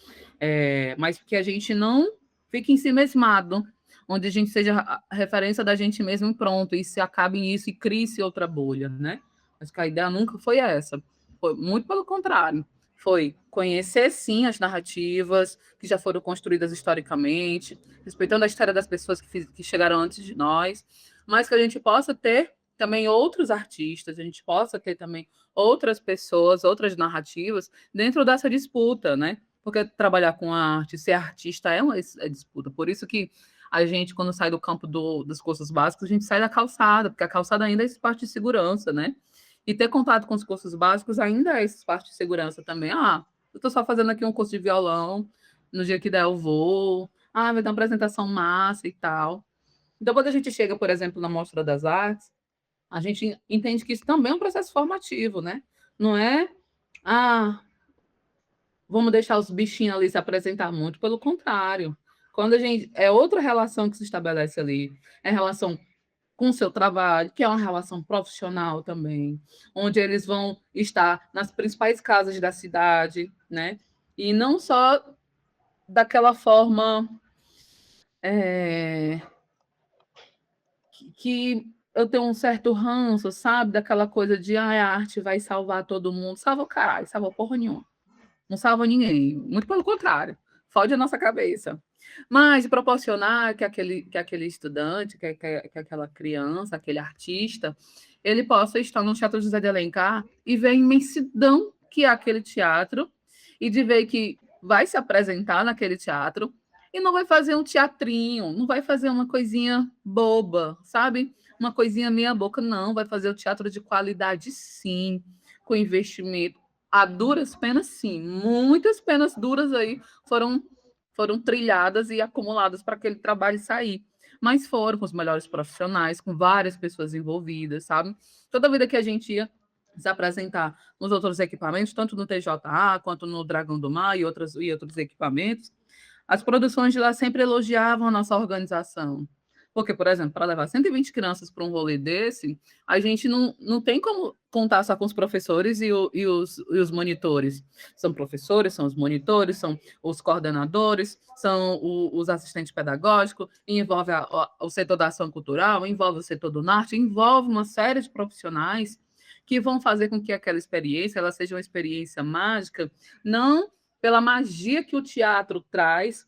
mas que a gente não fique em si mesmado, onde a gente seja a referência da gente mesmo e pronto, e se acabe nisso e crie-se outra bolha, né? Acho que a ideia nunca foi essa. Foi muito pelo contrário. Foi conhecer, sim, as narrativas que já foram construídas historicamente, respeitando a história das pessoas que chegaram antes de nós, mas que a gente possa ter também outros artistas, a gente possa ter também outras pessoas, outras narrativas dentro dessa disputa, né? Porque trabalhar com arte, ser artista é uma disputa. Por isso que a gente, quando sai do campo dos cursos básicos, a gente sai da calçada, porque a calçada ainda é esse parte de segurança, né? E ter contato com os cursos básicos ainda é esse parte de segurança também. Eu estou só fazendo aqui um curso de violão, no dia que der eu vou. Vai ter uma apresentação massa e tal. Então, quando a gente chega, por exemplo, na Mostra das Artes, a gente entende que isso também é um processo formativo, né? Não é, vamos deixar os bichinhos ali se apresentar, muito pelo contrário. Quando a gente é outra relação que se estabelece ali, é relação com o seu trabalho, que é uma relação profissional também, onde eles vão estar nas principais casas da cidade, né? E não só daquela forma que eu tenho um certo ranço, sabe? Daquela coisa de a arte vai salvar todo mundo. Salva o caralho, salva porra nenhuma. Não salva ninguém. Muito pelo contrário. Fode a nossa cabeça. Mas proporcionar que aquele estudante, que aquela criança, aquele artista, ele possa estar no Teatro José de Alencar e ver a imensidão que é aquele teatro, e de ver que vai se apresentar naquele teatro e não vai fazer um teatrinho, não vai fazer uma coisinha boba, sabe? Uma coisinha meia boca, não. Vai fazer o teatro de qualidade, sim, com investimento. A duras penas, sim. Muitas penas duras aí foram trilhadas e acumuladas para aquele trabalho sair. mas foram com os melhores profissionais, com várias pessoas envolvidas, sabe? Toda vida que a gente ia se apresentar nos outros equipamentos, tanto no TJA quanto no Dragão do Mar e outros equipamentos, as produções de lá sempre elogiavam a nossa organização. Porque, por exemplo, para levar 120 crianças para um rolê desse, a gente não tem como contar só com os professores e os monitores. São professores, são os monitores, são os coordenadores, são os assistentes pedagógicos, envolve o setor da ação cultural, envolve o setor do NARTE, envolve uma série de profissionais que vão fazer com que aquela experiência ela seja uma experiência mágica, não pela magia que o teatro traz,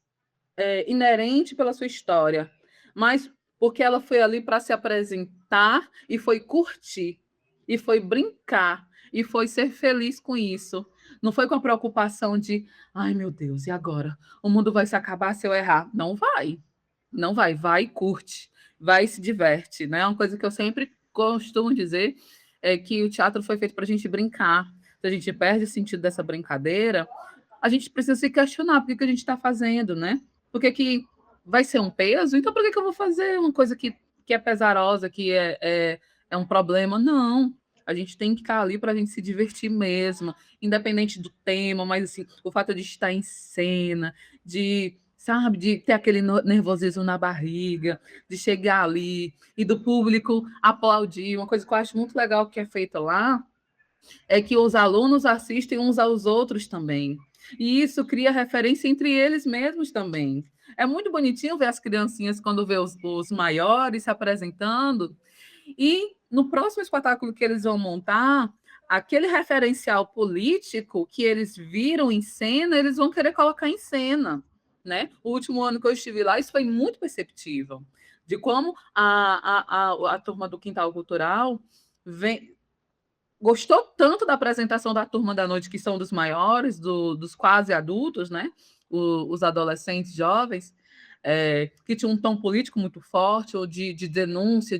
inerente pela sua história, mas porque ela foi ali para se apresentar e foi curtir, e foi brincar, e foi ser feliz com isso. Não foi com a preocupação de, ai meu Deus, e agora? O mundo vai se acabar se eu errar? Não vai. Não vai. Vai e curte. Vai e se diverte. Né? Uma coisa que eu sempre costumo dizer é que o teatro foi feito para a gente brincar. Se a gente perde o sentido dessa brincadeira, a gente precisa se questionar por que a gente está fazendo, né? Por que vai ser um peso? Então, por que eu vou fazer uma coisa que é pesarosa, que é um problema? Não. A gente tem que estar ali para a gente se divertir mesmo, independente do tema, mas assim, o fato de estar em cena, de, sabe, de ter aquele nervosismo na barriga, de chegar ali e do público aplaudir. Uma coisa que eu acho muito legal que é feita lá é que os alunos assistem uns aos outros também. E isso cria referência entre eles mesmos também. É muito bonitinho ver as criancinhas quando vê os maiores se apresentando. E no próximo espetáculo que eles vão montar, aquele referencial político que eles viram em cena, eles vão querer colocar em cena. Né? O último ano que eu estive lá, isso foi muito perceptível. De como a turma do Quintal Cultural gostou tanto da apresentação da turma da noite, que são dos maiores, dos quase adultos, né? Os adolescentes jovens, que tinham um tom político muito forte, ou de denúncia,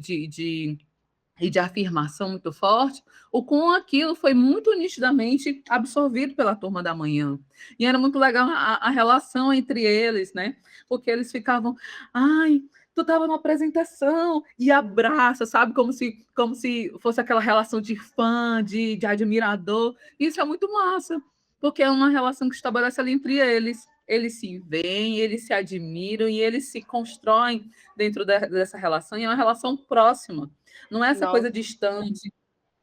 e de afirmação muito forte, o com aquilo foi muito nitidamente absorvido pela turma da manhã. E era muito legal a relação entre eles, né? Porque eles ficavam, ai, tu estava numa apresentação e abraça, sabe? Como se fosse aquela relação de fã, de admirador. Isso é muito massa, porque é uma relação que estabelece ali entre eles. Eles se veem, eles se admiram e eles se constroem dentro dessa relação, e é uma relação próxima. Não é essa coisa distante.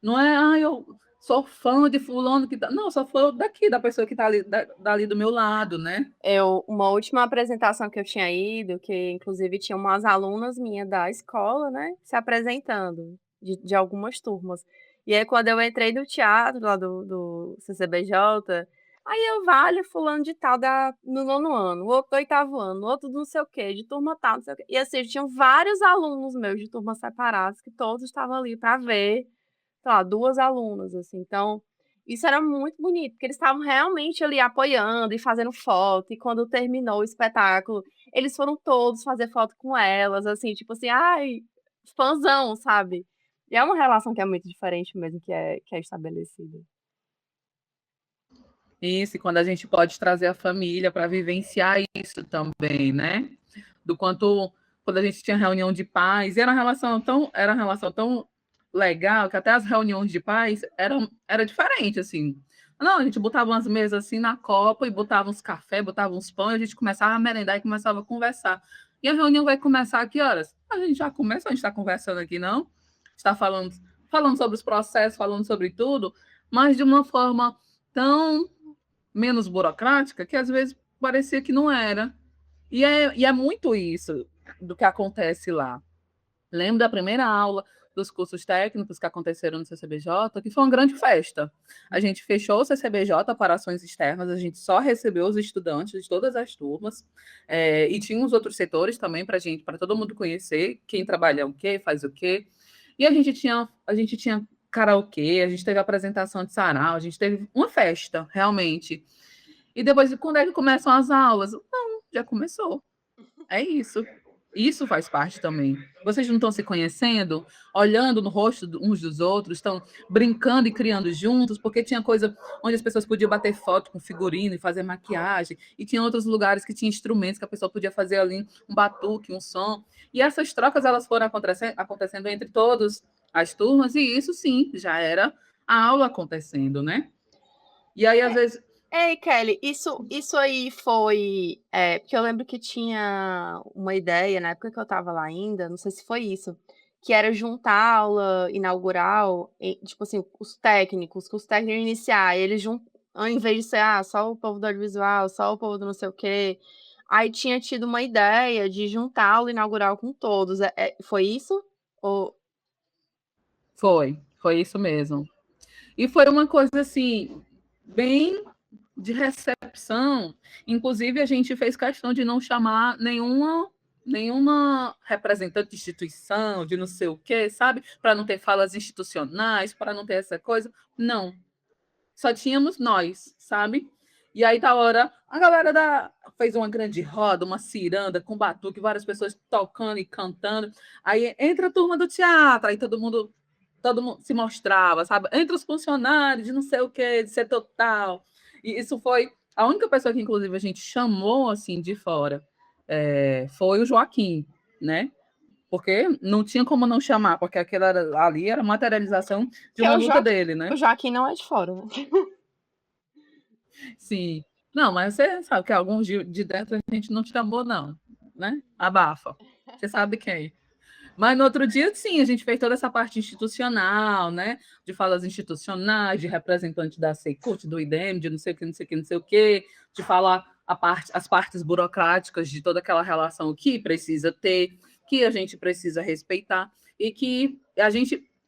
Não é, eu sou fã de fulano que tá. Não, só fã daqui, da pessoa que está ali, dali do meu lado, né? Uma última apresentação que eu tinha ido, que inclusive tinha umas alunas minhas da escola, né, se apresentando, de algumas turmas. E aí, quando eu entrei no teatro lá do CCBJ, aí eu, vale, fulano de tal no 9º ano, o outro do 8º ano, o outro não sei o quê, de turma tal, não sei o quê. E assim, tinham vários alunos meus de turmas separadas, que todos estavam ali para ver, sei lá, 2 alunas, assim. Então, isso era muito bonito, porque eles estavam realmente ali apoiando e fazendo foto, e quando terminou o espetáculo, eles foram todos fazer foto com elas, assim, tipo assim, ai, fãzão, sabe? E é uma relação que é muito diferente mesmo, que é estabelecida. Isso, e quando a gente pode trazer a família para vivenciar isso também, né? Do quanto, quando a gente tinha reunião de pais, era uma relação tão legal, que até as reuniões de pais era diferente, assim. Não, a gente botava umas mesas assim na copa e botava uns café, botava uns pão, e a gente começava a merendar e começava a conversar. E a reunião vai começar a que horas? A gente já começou, a gente está conversando aqui, não? Está falando sobre os processos, falando sobre tudo, mas de uma forma tão menos burocrática que às vezes parecia que não era. E é muito isso do que acontece lá. Lembro da primeira aula dos cursos técnicos que aconteceram no CCBJ, que foi uma grande festa. A gente fechou o CCBJ para ações externas, a gente só recebeu os estudantes de todas as turmas, e tinha os outros setores também para todo mundo conhecer quem trabalha o quê, faz o quê. E a gente tinha karaokê, a gente teve apresentação de sarau, a gente teve uma festa, realmente. E depois, quando é que começam as aulas? Não, já começou. É isso. Isso faz parte também. Vocês não estão se conhecendo, olhando no rosto uns dos outros, estão brincando e criando juntos, porque tinha coisa onde as pessoas podiam bater foto com figurino e fazer maquiagem, e tinha outros lugares que tinha instrumentos que a pessoa podia fazer ali um batuque, um som. E essas trocas elas foram acontecendo entre todas as turmas, e isso sim, já era a aula acontecendo, né? E aí, às vezes, Ei, Kelly, isso aí foi. Porque eu lembro que tinha uma ideia, na época que eu tava lá ainda, não sei se foi isso, que era juntar a aula inaugural, tipo assim, os técnicos, que os técnicos iniciar, eles ao invés de ser só o povo do audiovisual, só o povo do não sei o quê, aí tinha tido uma ideia de juntar a aula inaugural com todos. Foi isso? Ou... foi isso mesmo. E foi uma coisa assim, bem de recepção. Inclusive, a gente fez questão de não chamar nenhuma representante de instituição, de não sei o quê, sabe? Para não ter falas institucionais, para não ter essa coisa. Não. Só tínhamos nós, sabe? E aí, da hora, a galera fez uma grande roda, uma ciranda com batuque, várias pessoas tocando e cantando. Aí entra a turma do teatro, aí todo mundo se mostrava, sabe? Entre os funcionários de não sei o quê, de setor tal. E isso foi a única pessoa que, inclusive, a gente chamou assim de fora foi o Joaquim, né? Porque não tinha como não chamar, porque ali era materialização de Porque uma o luta Joaquim, dele, o né? Joaquim não é de fora, né? Sim. Não, mas você sabe que alguns de dentro a gente não chamou, não, né? Abafa. Você sabe quem. Mas no outro dia, sim, a gente fez toda essa parte institucional, né? De falas institucionais, de representante da Secult, do IDEM, de não sei o que, não sei o que, não sei o que, de falar as partes burocráticas de toda aquela relação que precisa ter, que a gente precisa respeitar, e que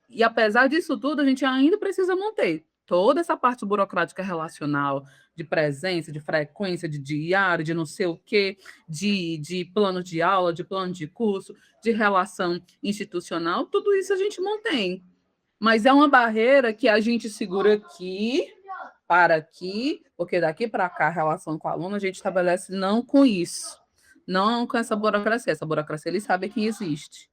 e apesar disso tudo, a gente ainda precisa manter toda essa parte burocrática relacional, de presença, de frequência, de diário, de não sei o quê, de plano de aula, de plano de curso, de relação institucional, tudo isso a gente mantém. Mas é uma barreira que a gente segura aqui, para aqui, porque daqui para cá a relação com o aluno a gente estabelece não com isso, não com essa burocracia. Essa burocracia eles sabem que existe.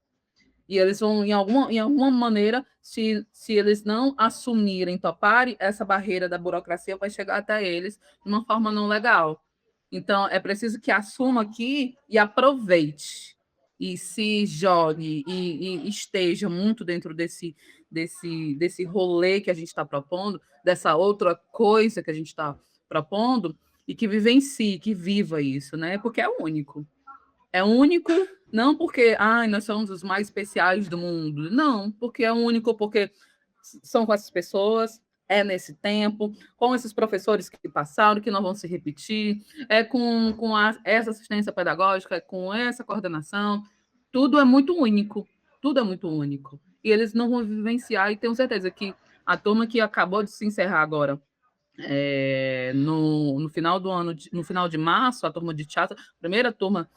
E eles vão, em alguma maneira, se eles não assumirem, toparem, essa barreira da burocracia vai chegar até eles de uma forma não legal. Então, é preciso que assuma aqui e aproveite. E se jogue e esteja muito dentro desse rolê que a gente está propondo, dessa outra coisa que a gente está propondo, e que vivencie, que viva isso, né? Porque é único. É único, não porque nós somos os mais especiais do mundo. Não, porque é único, porque são com essas pessoas, é nesse tempo, com esses professores que passaram, que não vão se repetir, é com essa assistência pedagógica, é com essa coordenação. Tudo é muito único. Tudo é muito único. E eles não vão vivenciar, e tenho certeza que a turma que acabou de se encerrar agora, no final do ano, no final de março, a turma de teatro, a primeira turma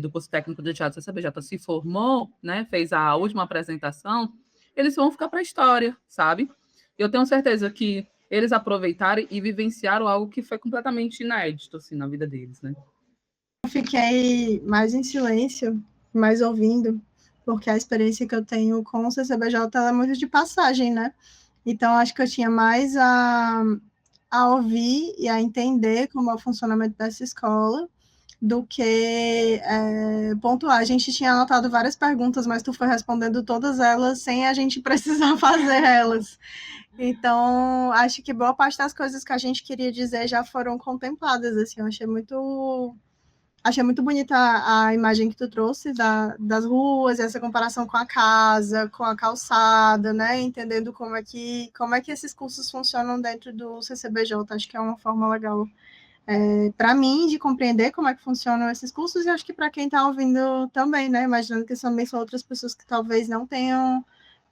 do curso técnico de teatro CCBJ se formou, né, fez a última apresentação, eles vão ficar para a história, sabe? Eu tenho certeza que eles aproveitaram e vivenciaram algo que foi completamente inédito assim, na vida deles, né? Eu fiquei mais em silêncio, mais ouvindo, porque a experiência que eu tenho com o CCBJ é muito de passagem, né? Então, acho que eu tinha mais a ouvir e a entender como é o funcionamento dessa escola do que pontuar. A gente tinha anotado várias perguntas, mas tu foi respondendo todas elas sem a gente precisar fazer elas. Então, acho que boa parte das coisas que a gente queria dizer já foram contempladas, assim, eu achei muito bonita a imagem que tu trouxe das ruas, essa comparação com a casa, com a calçada, né? Entendendo como é que esses cursos funcionam dentro do CCBJ. Acho que é uma forma legal para mim de compreender como é que funcionam esses cursos e acho que para quem está ouvindo também, né? Imaginando que também são outras pessoas que talvez não tenham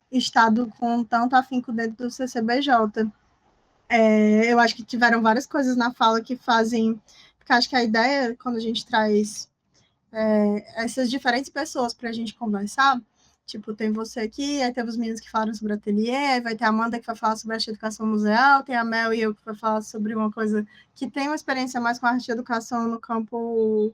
estado com tanto afinco dentro do CCBJ. Eu acho que tiveram várias coisas na fala que fazem. Porque acho que a ideia, quando a gente traz essas diferentes pessoas para a gente conversar, tipo, tem você aqui, aí teve os meninos que falaram sobre ateliê, vai ter a Amanda que vai falar sobre arte e educação museal, tem a Mel e eu que vai falar sobre uma coisa que tem uma experiência mais com arte e educação no campo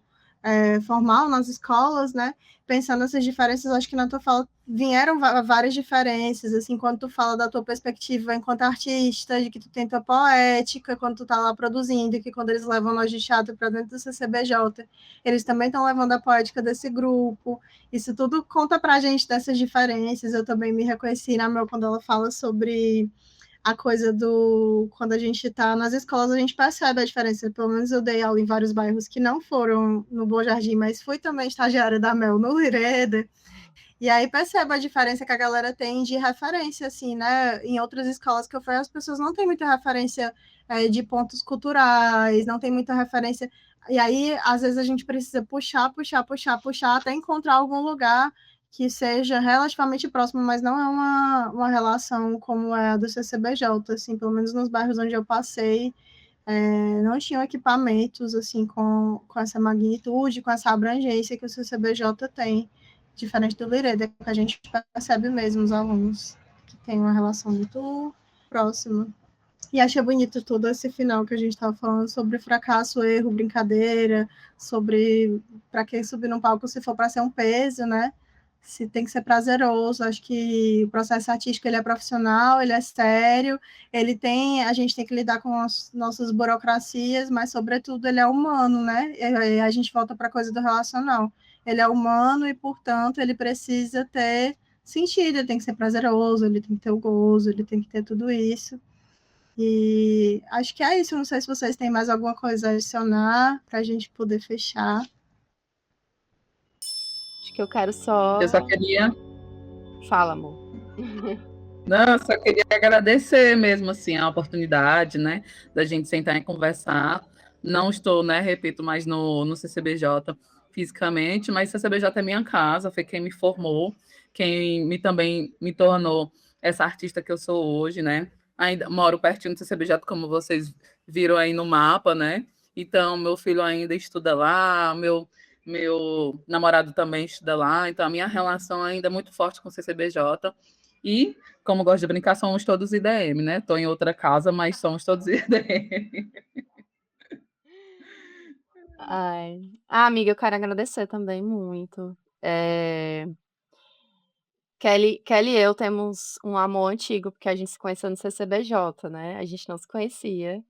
formal nas escolas, né? Pensando nessas diferenças, acho que na tua fala vieram várias diferenças, assim, quando tu fala da tua perspectiva enquanto artista, de que tu tem tua poética, quando tu tá lá produzindo, que quando eles levam nós de teatro para dentro do CCBJ, eles também estão levando a poética desse grupo. Isso tudo conta pra gente dessas diferenças. Eu também me reconheci na Mel quando ela fala sobre a coisa do quando a gente está nas escolas, a gente percebe a diferença. Pelo menos eu dei aula em vários bairros que não foram no Bom Jardim, mas fui também estagiária da Mel no Lireda. E aí percebe a diferença que a galera tem de referência, assim, né? Em outras escolas que eu fui, as pessoas não têm muita referência de pontos culturais, não tem muita referência. E aí, às vezes, a gente precisa puxar, até encontrar algum lugar que seja relativamente próximo, mas não é uma relação como é a do CCBJ, assim, pelo menos nos bairros onde eu passei, não tinham equipamentos, assim, com essa magnitude, com essa abrangência que o CCBJ tem, diferente do Lireda, que a gente percebe mesmo os alunos, que tem uma relação muito próxima. E achei bonito todo esse final que a gente estava falando sobre fracasso, erro, brincadeira, sobre para que subir no palco se for para ser um peso, né? Se tem que ser prazeroso. Acho que o processo artístico ele é profissional, ele é sério, ele tem, a gente tem que lidar com as nossas burocracias, mas sobretudo ele é humano, né? E a gente volta para a coisa do relacional. Ele é humano e, portanto, ele precisa ter sentido, ele tem que ser prazeroso, ele tem que ter o gozo, ele tem que ter tudo isso. E acho que é isso. Não sei se vocês têm mais alguma coisa a adicionar para a gente poder fechar. Acho que eu quero só. Eu só queria. Fala, amor. Não, eu só queria agradecer mesmo assim a oportunidade, né, da gente sentar e conversar. Não estou, né, repito, mais no CCBJ fisicamente, mas CCBJ é minha casa, foi quem me formou, quem também me tornou essa artista que eu sou hoje, né? Ainda moro pertinho do CCBJ, como vocês viram aí no mapa, né? Então, meu filho ainda estuda lá, meu namorado também estuda lá, então a minha relação ainda é muito forte com o CCBJ. E, como gosto de brincar, somos todos IDM, né? Estou em outra casa, mas somos todos IDM. Ai. Ah, amiga, eu quero agradecer também muito. Kelly e eu temos um amor antigo, porque a gente se conheceu no CCBJ, né? A gente não se conhecia.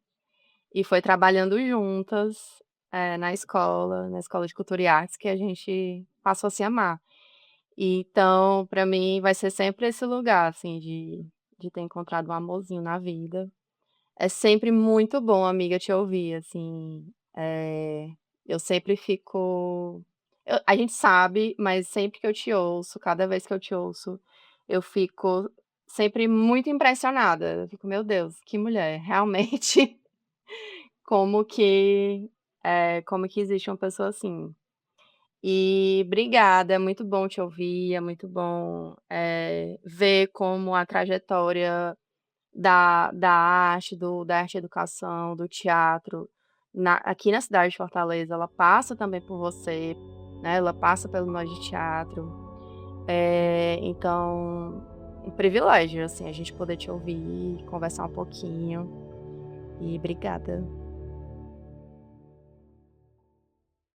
E foi trabalhando juntas, na escola de cultura e artes, que a gente passou a se amar. Então, pra mim, vai ser sempre esse lugar, assim, de ter encontrado um amorzinho na vida. É sempre muito bom, amiga, te ouvir, assim, eu sempre fico a gente sabe, mas sempre que eu te ouço, cada vez que eu te ouço, eu fico sempre muito impressionada. Eu fico: "Meu Deus, que mulher, realmente, como que, como que existe uma pessoa assim". E obrigada, é muito bom te ouvir, é muito bom, ver como a trajetória da arte, da arte e educação, do teatro, aqui na cidade de Fortaleza, ela passa também por você, né, ela passa pelo Nós de Teatro. Então, um privilégio, assim, a gente poder te ouvir, conversar um pouquinho. E obrigada.